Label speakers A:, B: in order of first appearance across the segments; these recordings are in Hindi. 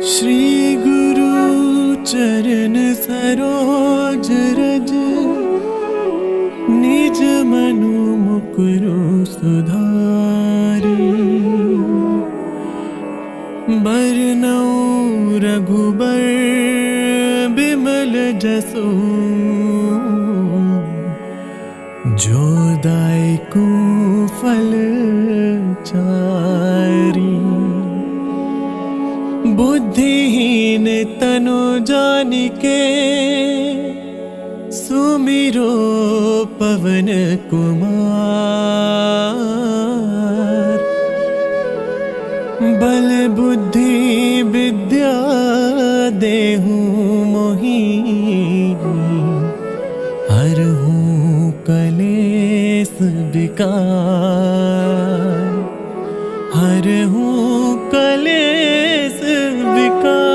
A: श्री गुरु चरण सरोज रज, निज मनु मुकुरु सुधारी। बरनउँ रघुबर बिमल जसु, जो दायकु फल चारी। बुद्धिहीन तनु जानिके, सुमिरो पवन कुमार। बल बुद्धि विद्या देहु मोहि, हरहु कलेस विकार। हरहु कलेस विकार।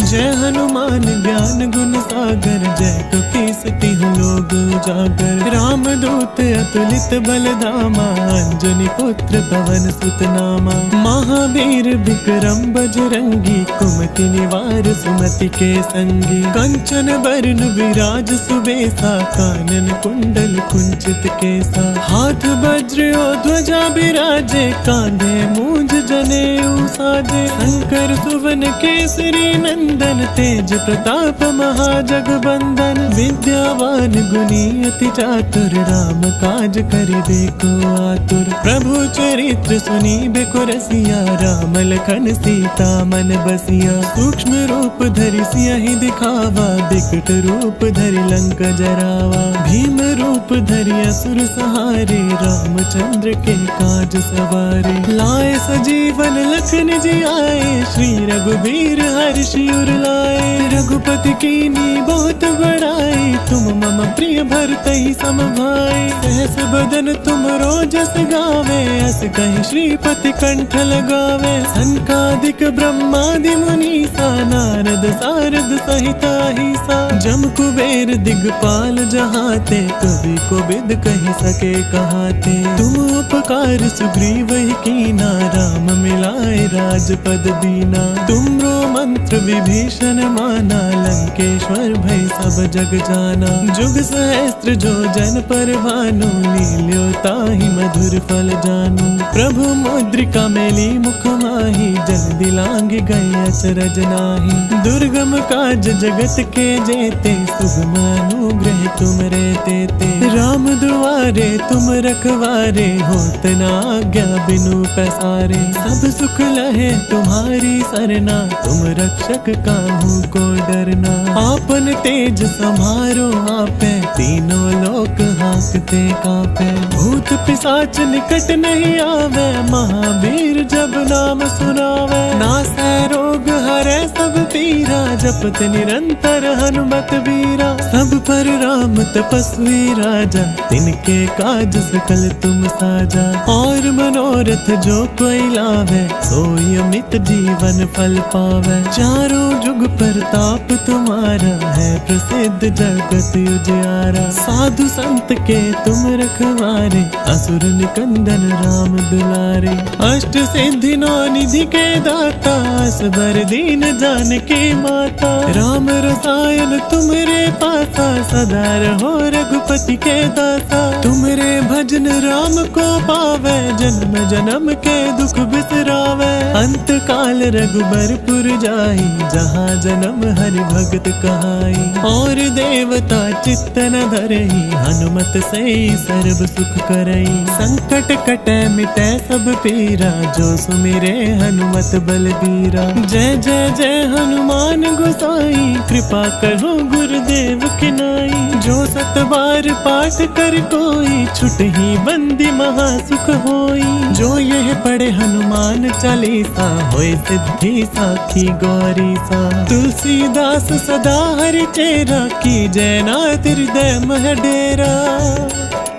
A: जय हनुमान ज्ञान गुण सागर, जय कपीस तिहुँ लोक उजागर। राम दूत अतुलित बल धामा, अंजनी पुत्र पवन सुत नामा। महावीर विक्रम बजरंगी, कुमति निवार सुमति के संगी। कंचन बरन विराज सुबेसा, कानन कुंडल कुंचित केसा। हाथ वज्र और ध्वजा बिराजे, कांधे मूंज जनेऊ साजे। शंकर सुवन केसरी नंदन, तेज प्रताप महाजगबंदन। विद्यावान गुणी अति चातुर, राम काज करिबे को आतुर। प्रभु चरित्र सुनिबे को रसिया, राम लखन सीता मन बसिया। सूक्ष्म रूप धरि सियहि दिखावा, बिकट रूप धरि लंक जरावा। भीम रूप धरि असुर सहारे, रामचंद्र के काज सवारे। लाए सजीवन लखन जियाए, श्री रघुबीर हर्षि उर लाए। रघुपति कीनी बहुत बड़ाई, तुम मम प्रिय भरतहि सम भाई। सहस बदन तुम रोजस गावे, अस कहि श्रीपति कंठ लगावे। सनकादिक ब्रह्मादि मुनीसा, नारद सारद सहित अहिसा। जम कुबेर दिगपाल जहाते, कवि कोविद कहि सके कहाते। तुम उपकार सुग्रीव कीना, राम मिलाए राजपद दीना। तुमरो मंत्र विभीषण माना, लंकेश्वर भय सब जग जाना। जुग सहस्त्र जो जन पर भानु, लील्यो ताहि मधुर फल जानू। प्रभु मुद्रिका मेली मुख माहि, जन दिलांग गए अचरज नाहि। दुर्गम काज जगत के जेते, सुगम अनुग्रह तुम रे तेते। राम दुआरे तुम रखवारे, होत न आज्ञा बिनु पैसारे। सब सुख लहे तुम्हारी सरना, तुम रक्षक काहू को डरना। आपन तेज समारो आपे, तीनों लोक हांकते कांपे। भूत पिशाच निकट नहीं आवे, महावीर जब नाम सुनावे। नासै रोग हरै सब पीरा, जपत निरंतर हनुमत बीरा। सब पर राम तपस्वी राजा, तिनके काज सकल तुम साजा। और मनोरथ जो कोई लावे, सोई अमित जीवन फल पावे। चारों जुग प्रताप तुम्हारा, है प्रसिद्ध जगत उजियारा। साधु संत के तुम रखवारे, असुर निकंदन राम दुलारे। अष्ट सिद्धि नौ निधि के दाता, असबर दीन जानकी माता। राम रसायन तुमरे पासा, सदा रहो रघुपति के दासा। तुमरे भजन राम को पावे, जन्म जन्म के दुख बिसरावे। अंत काल रघुबरपुर जाई, जहाँ जन्म हरि भगत कहाई। और देवता चित्त न धरई, हनुमत से सर्व सुख करई। संकट कटै मिटै सब पीरा, जो सुमिरे हनुमत बलबीरा। जय जय जय हनुमान गोसाई, कृपा करो गुरुदेव की नाई। जो सत बार पाठ कर कोई, छुटहि बंदी महा सुख होई। जो यह पढ़े हनुमान चालीसा, होय सिद्धि साखी गौरी सा। तुलसीदास सदा हरि चेरा, की जय नाथ हृदय मह डेरा।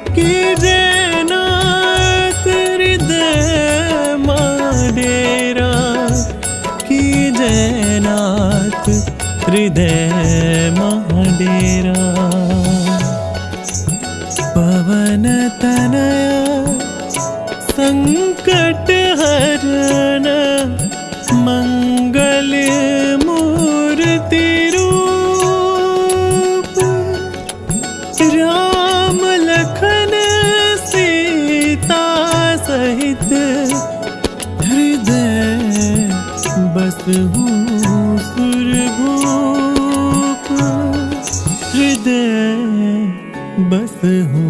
A: की जय नाथ हृदय मह डेरा। की जय नाथ हृदय मह डेरा। पवन तनया संकट हरण, मंगल मूर्ति रूप राम लखन सीता सहित हृदय बसहु सुरभूप हृदय बसहु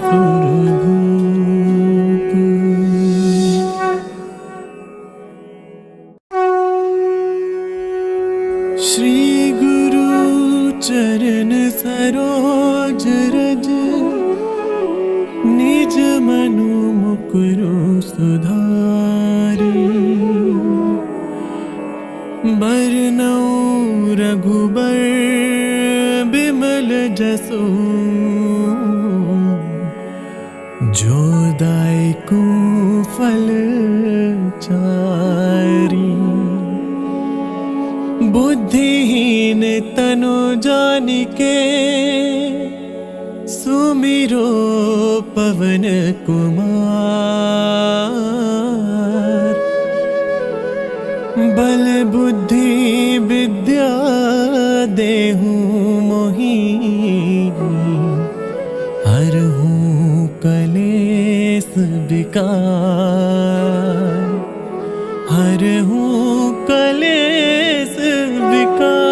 A: सुरभूप। श्री गुरु चरण सरोज रज निज मनु मुकुरु सुधारी बरनउँ रघुबर बिमल जसु जो दायकु फल चारी बुद्धिहीन तनु जानिके सुमिरो पवन कुमार बल बुद्धि विद्या देहु मोहि हरहु कलेस विकार हरहु कलेस विकार।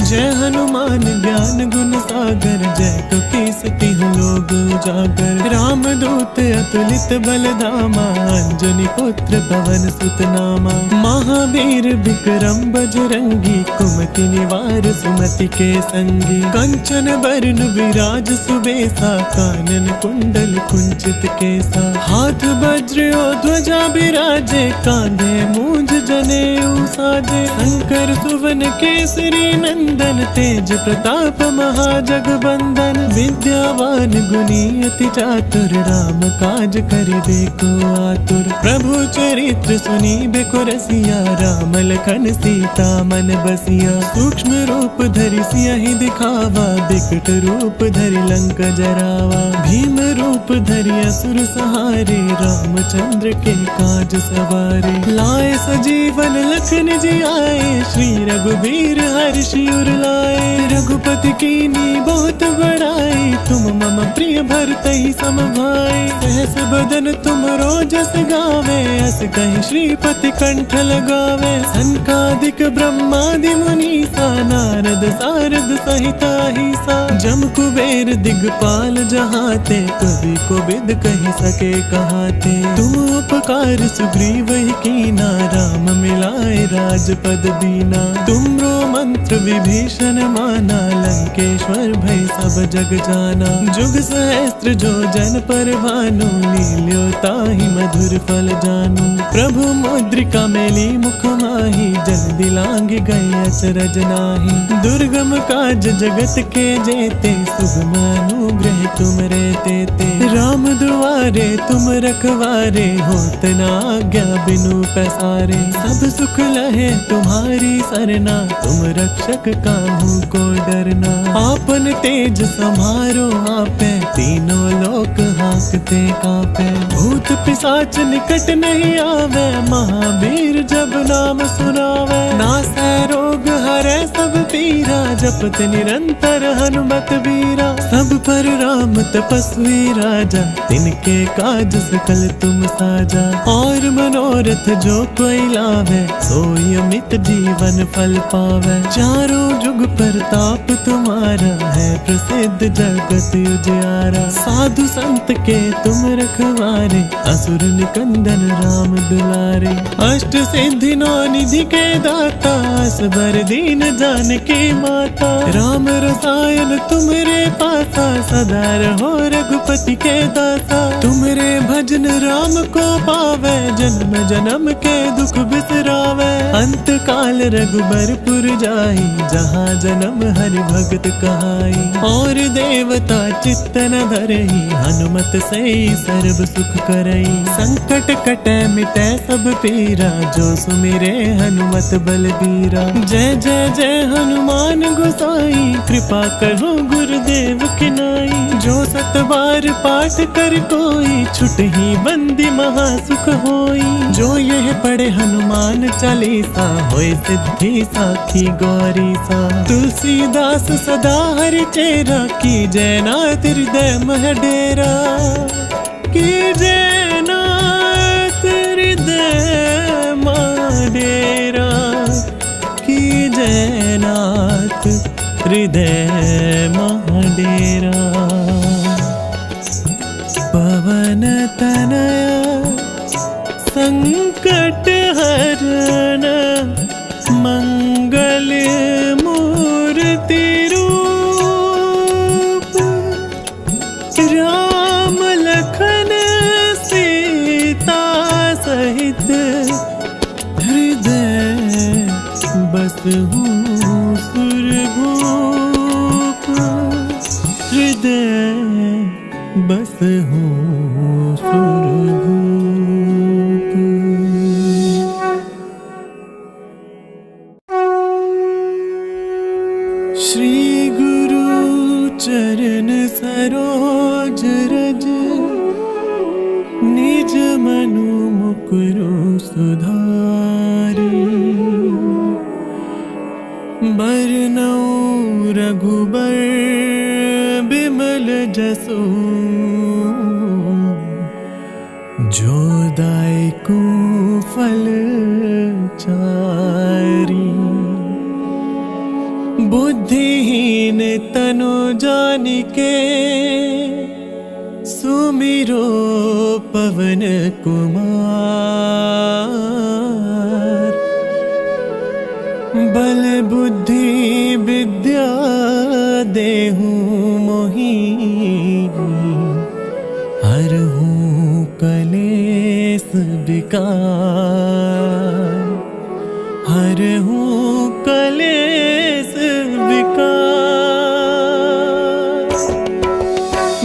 A: जय हनुमान ज्ञान गुण सागर जय कपीस तिहु लोक उजागर रामदूत अतुलित बलधामा अंजनी पुत्र पवन सुत नामा महावीर विक्रम बजरंगी कुमति निवार सुमति के संगी कंचन बरन विराज सुबेसा कानन कुंडल कुंचित केसा हाथ वज्र और ध्वजा बिराजे कांधे मूंज जनेऊ साजे शंकर सुवन केसरी नंदन तेज प्रताप महाजगबंदन विद्यावान गुणी अति चातुर राम काज करिबे को आतुर प्रभु चरित्र सुनीबे को रसिया राम लखन सीता मन बसिया सूक्ष्म रूप धरि सियहि दिखावा बिकट रूप धरि लंक जरावा भीम रूप धरि असुर सहारे रामचंद्र के काज सवारे लाए सजीवन लखन जी आए श्री रघुबीर हर्षि उर लाए रघुपति कीनी बहुत बड़ाई तुम मम प्रिय भरतहि सम भाई सहस बदन तुम रोजस गावे अस कहि श्रीपति कंठ लगावे सनकादिक ब्रह्मादि मुनीसा नारद सारद सहिता हिसा जम कुबेर दिगपाल जहाते कवि को बिद कहि सके कहाते तुम उपकार सुग्रीव ही कीना राम मिलाए राजपद दीना तुमरो मंत्र विभीषण माना लंकेश्वर भय सब जग जाना जुग सहस्त्र जो जन पर भानु लील्यो ताहि मधुर फल जानू प्रभु मुद्रिका मेली मुख माही जन दिलांग गए अचरज नाही दुर्गम काज जगत के जेते सुगम अनुग्रह तुम रे तेते राम दुआरे तुम रखवारे होत न आज्ञा बिनु पैसारे सब सुख लहे तुम्हारी सरना तुम रक्षक काहू को डरना आपन तेज समारो आपे तीनों लोक हांकते कांपे भूत पिशाच निकट नहीं आवे महावीर जब नाम सुनावे नासै रोग हरै सब पीरा जपत निरंतर हनुमत बीरा सब पर राम तपस्वी राजा तिनके काज सकल तुम साजा और मनोरथ जो कोई लावे सोई अमित जीवन फल पावे चारों जुग प्रताप तुम्हारा है प्रसिद्ध जगत उजियारा साधु संत के तुम रखवारे असुर निकंदन राम दुलारे अष्ट सिद्धि नौ निधि के दाता असबर दीन जानकी माता राम रसायन तुमरे पासा सदा रहो रघुपति के दासा तुमरे भजन राम को पावे जन्म जन्म के दुख बिसरावे अंत काल रघुबरपुर जाई जहाँ जन्म हरि भगत कहाई और देवता चित्त न धरहि हनुमत सही सर्व सुख करई। संकट कटै मिटै सब पीरा, जो सुमिरे हनुमत बलबीरा। जय जय जय हनुमान गोसाई, कृपा करो गुरुदेव की नाई। जो सत बार पाठ कर कोई, छुटहि बंदी महा सुख होई। जो यह पढ़े हनुमान चालीसा, होय सिद्धि साखी गौरी सा। तुलसीदास सदा हरि चेरा, की जय नाथ हृदय मह डेरा। की जय नाथ हृदय मह डेरा। की जय नाथ हृदय मह डेरा। पवन तनया संकट हरण, मंगल मूर्ति रूप। राम लखन सीता सहित, हृदय बसहु सुरभूप। हृदय बसहु सुरभूप। श्री गुरु चरण सरोज रज, निज मनु मुकुरु सुधारी। बरनउँ रघुबर बिमल जसु, जो दायकु फल चारी। बुद्धिहीन तनु जानिके, सुमिरो पवन कुमार। बल बुद्धि विद्या देहु मोहि, हरहु कलेस विकार। हरहु कलेस विकार।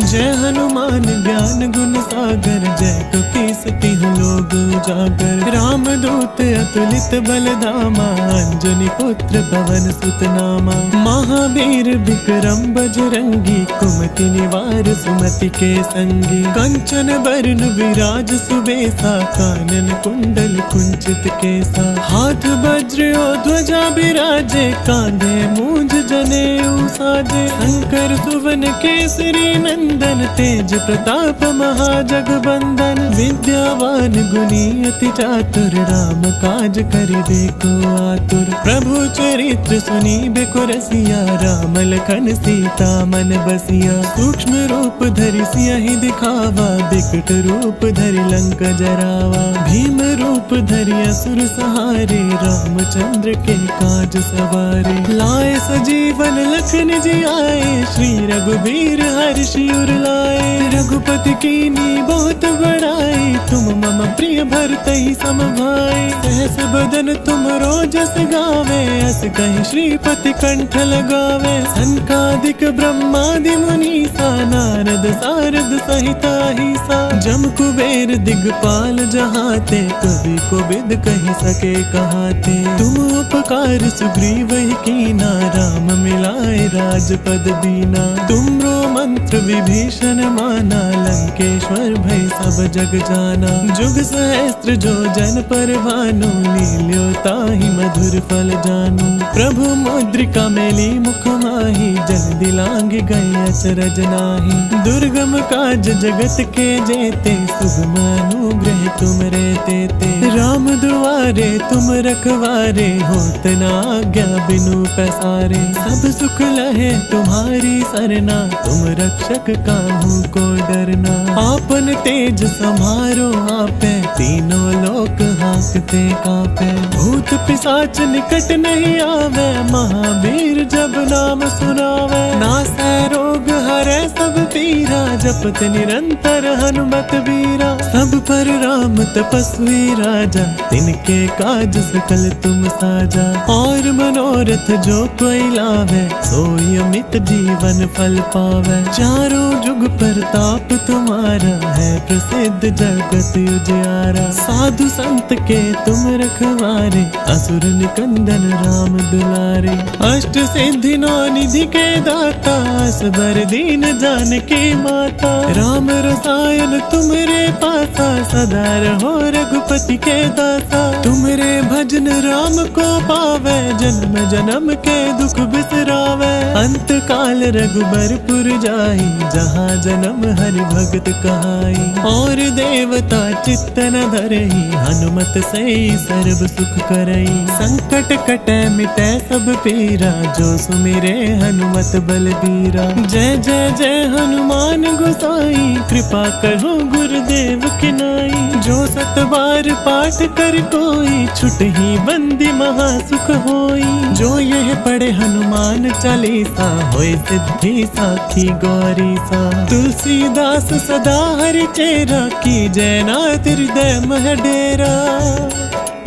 A: जय हनुमान ज्ञान गुण सागर, जय कपीस तिहु लोक उजागर। राम दूत अतुलित बल धामा, अंजनी पुत्र पवन सुत नामा। महावीर विक्रम बजरंगी, कुमति निवार सुमति के संगी। कंचन बरन विराज सुबेसा, कानन कुंडल कुंचित केसा। हाथ वज्र और ध्वजा बिराजे, कांधे मूंज जनेऊ साजे। शंकर सुवन केसरी नंदन, तेज प्रताप महाजगबंदन। विद्यावान गुणी अति चातुर, राम काज करिबे को आतुर। प्रभु चरित्र सुनीबे को रसिया, राम लखन सीता मन बसिया। सूक्ष्म रूप धरि सियहि दिखावा, बिकट रूप धरि लंक जरावा। भीम रूप धरि असुर सहारे, रामचंद्र के काज सवारे। लाए सजीवन लखन जियाए, श्री रघुबीर हर्षि उर लाए। रघुपति कीन्ही बहुत बड़ाई, तुम मम प्रिय भरतहि सम भाई। सहस बदन तुम रोजस गावे, अस कहि श्रीपति कंठ लगावे। सनकादिक ब्रह्मादि मुनीसा, नारद सारद सहिता अहिसा। जम कुबेर दिगपाल जहाते, कवि कोविद कहि सके कहाते। तुम उपकार सुग्रीवहि कीना, राम मिलाए राजपद दीना। तुमरो मंत्र विभीषण माना, लंकेश्वर भय सब जग जाना। जुग सहस्त्र जो जन पर भानु, लील्यो ताहि मधुर फल जानु। प्रभु मुद्रिका मेली मुख माहि, जल दिलांग गए अचरज नाहि। दुर्गम काज जगत के जेते, सुगम अनुग्रह तुम रे तेते। राम दुआरे तुम रखवारे, होत न आज्ञा बिनु पैसारे। सब सुख लहे तुम्हारी सरना, तुम रक्षक काहू को डरना। आपन तेज समारो आपे, तीनों लोक हांकते कांपे। भूत पिशाच निकट नहीं आवे, महावीर जब नाम सुनावे। नासै रोग हरै सब पीरा, जपत निरंतर हनुमत तात वीरा। सब पर राम तपस्वी राजा, तिनके काज सकल तुम साजा। और मनोरथ जो कोई लावे, सोई अमित जीवन फल पावे। चारों जुग प्रताप तुम्हारा, है प्रसिद्ध जगत उजियारा। साधु संत के तुम रखवारे, असुर निकंदन राम दुलारे। अष्ट सिद्धि नौ निधि के दाता, असबर दीन जानकी माता। राम रसायन तुमरे पासा, सदा रहो रघुपति के दासा। तुमरे भजन राम को पावे, जन्म जन्म के दुख बिसरावे। अंत काल रघुबरपुर जाई, जहाँ जन्म हरि भगत कहाई। और देवता चित्त न धरई, हनुमत से सर्व सुख करई। संकट कटे मिटे सब पीरा, जो सुमिरे हनुमत बलबीरा। जय जय जय हनुमान गोसाई, कृपा करो गुरुदेव की नाई। जो सत बार पाठ कर कोई, छुटहि बंदी महा सुख होई। जो यह पढ़े हनुमान चालीसा, होय सिद्धि साखी गौरी सा। तुलसीदास सदा हरि चेरा, की जय नाथ हृदय मह डेरा।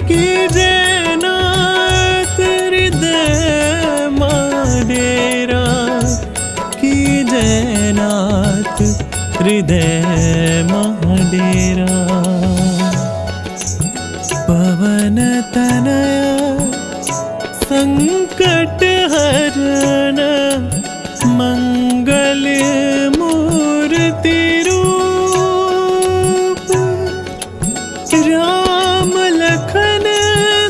A: की जय नाथ हृदय मह डेरा। की जय नाथ हृदय मह डेरा। पवन तनया संकट हरण, मंगल मूर्ति रूप। राम लखन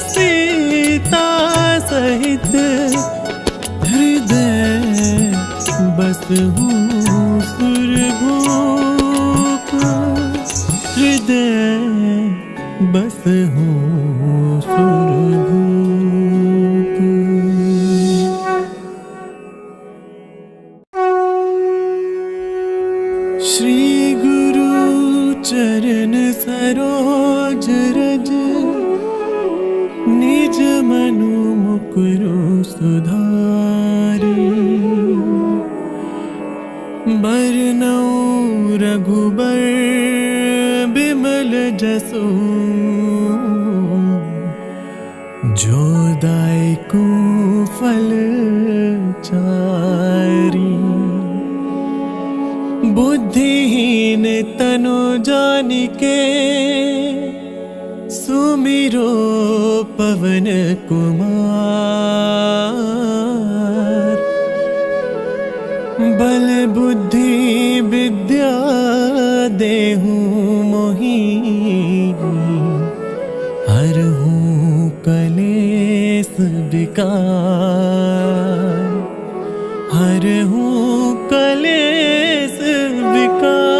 A: सीता सहित, हृदय बसहु सुरभूप। हृदय बसहु सुरभूप। श्री गुरु चरण सरोज रज, निज मनु मुकुरु सुधारी। बरनउँ रघुबर बिमल जसु, जो दायकु फल चारी। बुद्धिहीन तनु जानिके, सुमिरो पवन कुमार। बल बुद्धि विद्या देहु मोहि, हरहु कलेस विकार। हरहु कलेस विकार।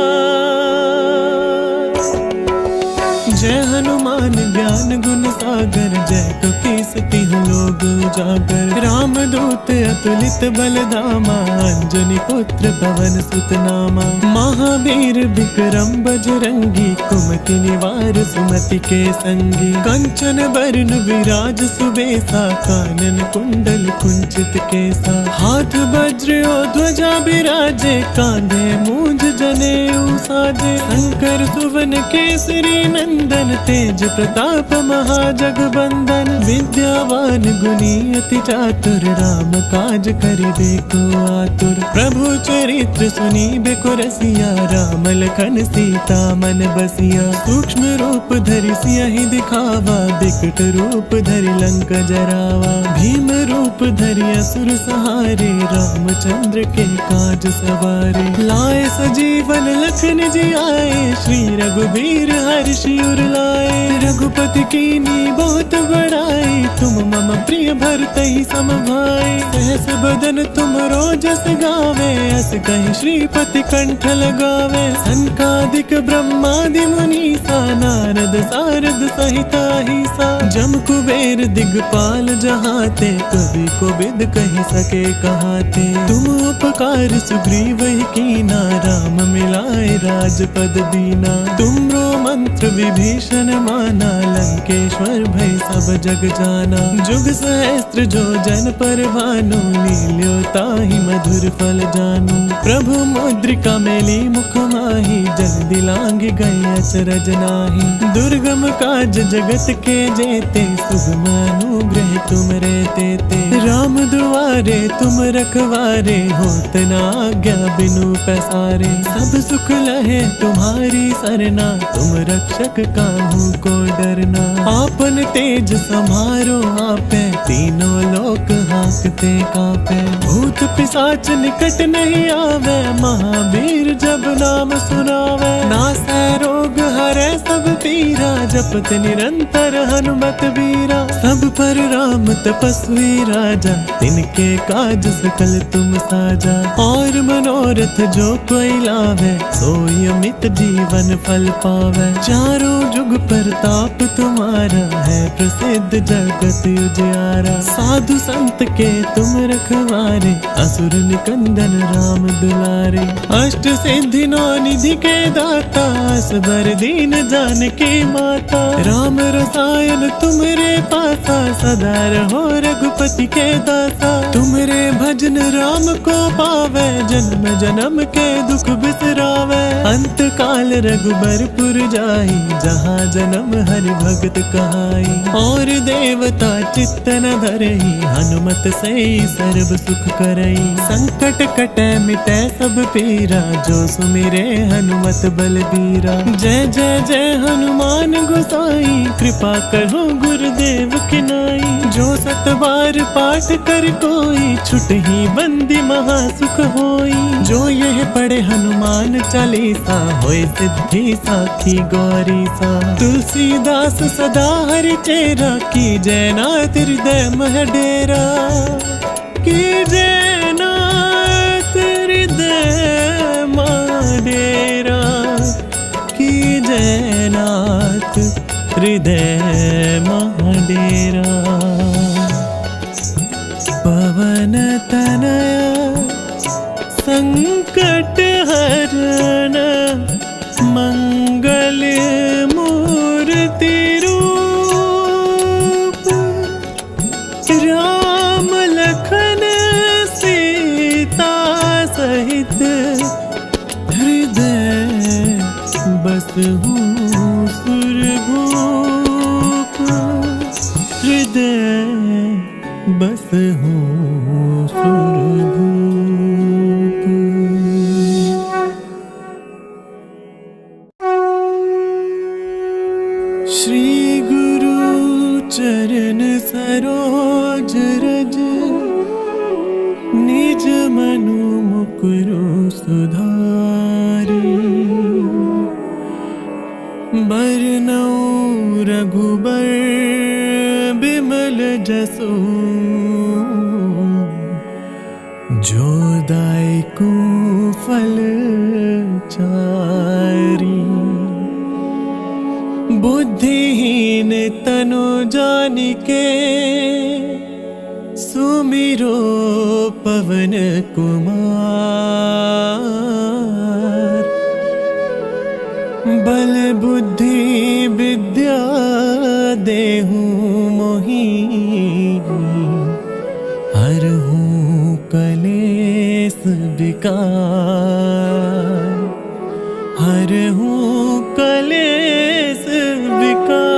A: जय हनुमान ज्ञान गुण सागर, जय कपीस तिहुँ लोक उजागर। राम दूत अतुलित बल धामा, अंजनी पुत्र पवन सुत नामा। महावीर विक्रम बजरंगी, कुमति निवार सुमति के संगी। कंचन बरन विराज सुबेसा, कानन कुंडल कुंचित केसा। हाथ वज्र और ध्वजा बिराजे, कांधे मूंज जनेऊ साजे। शंकर सुवन केसरी नंदन, तेज प्रताप महाजगबंदन। विद्यावान गुणी अति चातुर, राम काज करिबे को आतुर। प्रभु चरित्र सुनिबे को रसिया, राम लखन सीता मन बसिया। सूक्ष्म रूप धरि सियहि दिखावा, बिकट रूप धरि लंक जरावा। भीम रूप धरि असुर सहारे, रामचंद्र के काज सवारे। लाए सजीवन लखन जियाए, श्री रघुबीर हर्षि उर लाए। रघुपति कीन्ही बहुत बड़ाई, तुम मम प्रिय भरतहि सम भाई। सहस बदन तुमरो जस गावे, अस कहि श्रीपति कंठ लगावे। सनकादिक ब्रह्मादि मुनीसा, नारद सारद सहित अहिसा। जम कुबेर दिगपाल जहाते, कवि कोविद कहि सके कहाते। तुम उपकार सुग्रीव ही कीना, राम मिलाए राजपद दीना। तुमरो मंत्र विभीषण माना, लंकेश्वर भय सब जग जाना। जुग सहस्त्र जो जन पर भानु, लील्यो ताहि मधुर फल जानू। प्रभु मुद्रिका मेली मुख माहि, जल दिलांग गए अचरज नाही। दुर्गम काज जगत के जेते सुगम अनुग्रह तुम रहते ते। राम दुआरे तुम रखवारे होत ना आज्ञा बिनु पैसारे। सब सुख लहे तुम्हारी सरना तुम रक्षक काहू को डरना। आपन तेज समारो आपे तीनों लोक हाँकते कापे। भूत पिशाच निकट नहीं आवे महावीर जब नाम सुनावे। नासै रोग हरै सब पीरा जपत निरंतर हनुमत बीरा। सब पर राम तपस्वी राजा तिनके काज सकल तुम साजा। और मनोरथ जो कोई लावे सोई अमित जीवन फल पावे। चारों जुग प्रताप तुम्हारा है प्रसिद्ध जगत उजियारा। साधु संत के तुम रखवारे असुर निकंदन राम दुलारे। अष्ट सिद्धि नौ निधि के दाता असबर दीन जानकी माता। राम रसायन तुमरे पासा सदा रहो रघुपति के दासा। तुमरे भजन राम को पावे जन्म जन्म के दुख बिसरावे। अंत काल रघुबरपुर जाई जहाँ जन्म हरि भगत कहाई। और देवता चित्त न धरई हनुमत से सर्व सुख करई। संकट कटे मिटे सब पीरा जो सुमिरे हनुमत बलबीरा। जय जय जय हनुमान गोसाई कृपा करो गुरुदेव की नाई। जो सत बार पाठ कर कोई छुटहि बंदी महासुख होई। जो यह पढ़े हनुमान चालीसा होय सिद्धि साखी गौरी सा। तुलसीदास सदा हरि चेरा की जय नाथ हृदय मह डेरा। की जय नाथ हृदय मह डेरा। की जय नाथ हृदय मह डेरा। पवन तनया संकट हरण मंगल मूर्ति रूप। राम लखन सीता सहित हृदय बसहु सुरभूप। हृदय बसहु सुरभूप। श्री गुरु चरण सरोज रज निज मनु मुकुरु सुधारी। बरनउँ रघुबर बिमल जसु जो दायकु फल चारी। बुद्धिहीन तनु जानिके सुमिरो पवन कुमार। बल बुद्धि विद्या देहु मोहि हरहु कलेस विकार। हरहु कलेस विकार।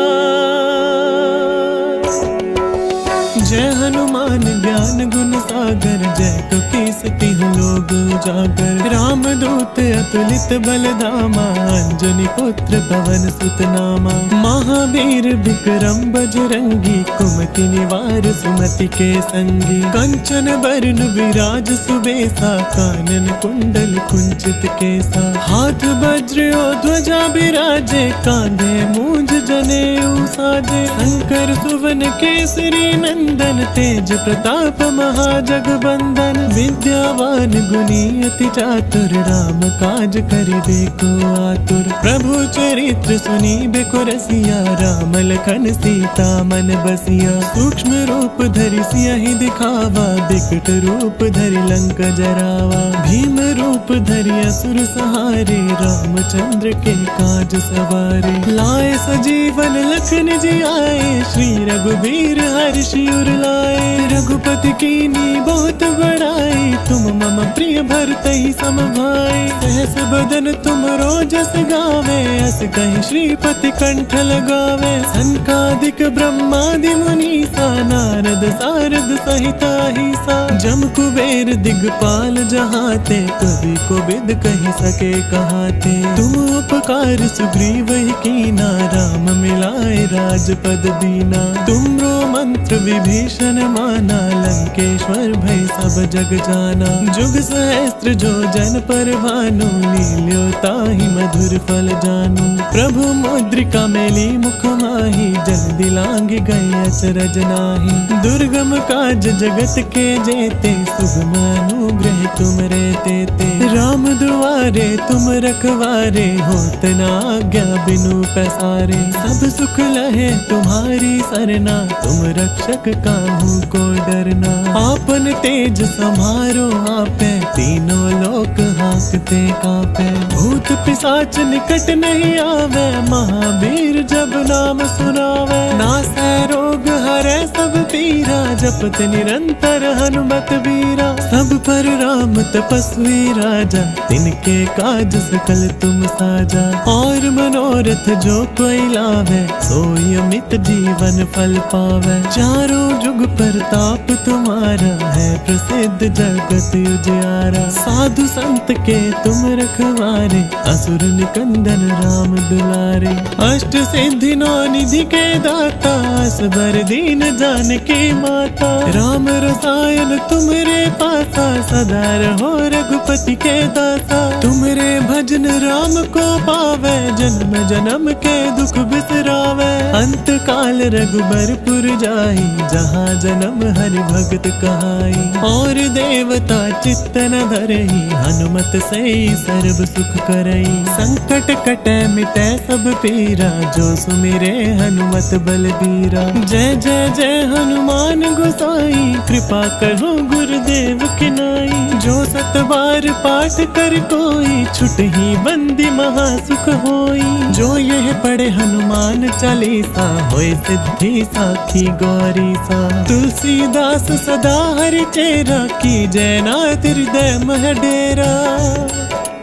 A: जय हनुमान ज्ञान गुण सागर जय कपीस तिहुँ लोक उजागर। राम दूत अतुलित बल धामा अंजनी पुत्र पवन सुत नामा। महावीर विक्रम बजरंगी कुमति निवार सुमति के संगी। कंचन बरन विराज सुबेसा कानन कुंडल कुंचित केसा। हाथ वज्र और ध्वजा बिराजे कांधे मूंज जनेऊ साजे। शंकर सुवन केसरी नंदन तेज प्रताप महाजगबंदन। विद्यावान गुणी अति चातुर राम काज करिबे को आतुर। प्रभु चरित्र सुनी बेको रसिया, राम लखन सीता मन बसिया। सूक्ष्म रूप धरि सियहि दिखावा, बिकट रूप धरि लंक जरावा। भीम रूप धरि असुर सहारे, रामचंद्र के काज सवारे। लाए सजीवन लखन जी आए, श्री रघुबीर हर्षि उर लाए। रघुपति कीनी बहुत बड़ाई, तुम मम प्रिय भरतहि सम भाई। सहस बदन तुम रोजस गावे, अस कहि श्रीपति कंठ लगावे। सनकादिक ब्रह्मादि मुनीसा, नारद सारद सहित अहिसा। जम कुबेर दिगपाल जहाते, कवि कोविद कहि सके कहाते। तुम उपकार सुग्रीव ही कीना, राम मिलाए राजपद दीना। तुमरो मंत्र विभीषण माना, लंकेश्वर भय सब जग जाना। जुग सहस्त्र जो जन पर भानु, लील्यो ताहि मधुर फल जानू। प्रभु मुद्रिका मेली मुख माही, जन दिलांग गए अचरज नाही। दुर्गम काज जगत के जेते, सुगम अनुग्रह तुम रे तेते। राम दुआरे तुम रखवारे, होत न आज्ञा बिनु पैसारे। सब सुख लहे तुम्हारी सरना, तुम रक्षक काहू को डरना। आपन तेज समारो आपे, तीनों लोक हाँकते कापे। भूत पिशाच निकट नहीं आवे, महावीर जब नाम सुनावे। नासै रोग हरै सब पीरा, जपत निरंतर हनुमत बीरा। सब पर राम तपस्वी राजा, तिनके काज सकल तुम साजा। और मनोरथ जो कोई लावे, सोई अमित जीवन फल पावे। चारों जुग प्रताप तुम्हारा, है प्रसिद्ध जगत उजियारा। साधु संत के तुम रखवारे, असुर निकंदन राम दुलारे। अष्ट सिद्धि नौ निधि के दाता, असबर दीन जानकी माता। राम रसायन तुमरे पासा, सदा रहो रघुपति के दासा। तुमरे भजन राम को पावे, जन्म जन्म के दुख बिसरावे। अंत काल रघुबरपुर जाई, जहाँ जन्म हरि भगत कहाई। और देवता चित्त न धरई, हनुमत से सर्व सुख करई। संकट कटै मिटै सब पीरा, जो सुमिरे हनुमत बलबीरा। जय जय जय हनुमान गोसाई, कृपा करो गुरुदेव की नाई। जो सत बार पाठ कर कोई, छुटहि बंदी महासुख होई। जो यह पढ़े हनुमान चालीसा, होय सिद्धि साखी गौरी सा। तुलसीदास सदा हरि चेरा, की जय नाथ हृदय मह डेरा।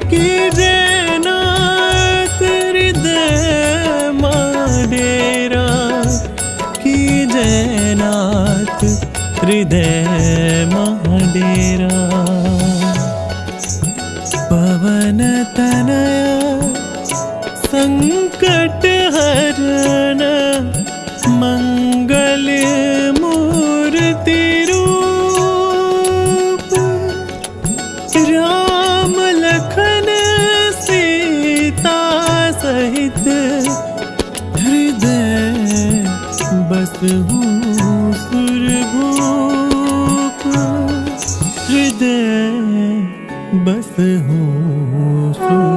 A: की जय नाथ हृदय मह डेरा। की जय नाथ हृदय मह डेरा। पवन तनया संकट हरण, मंगल मूर्ति रूप। राम लखन सीता सहित, हृदय बसहु सुरभूप। हृदय बसहु सुरभूप।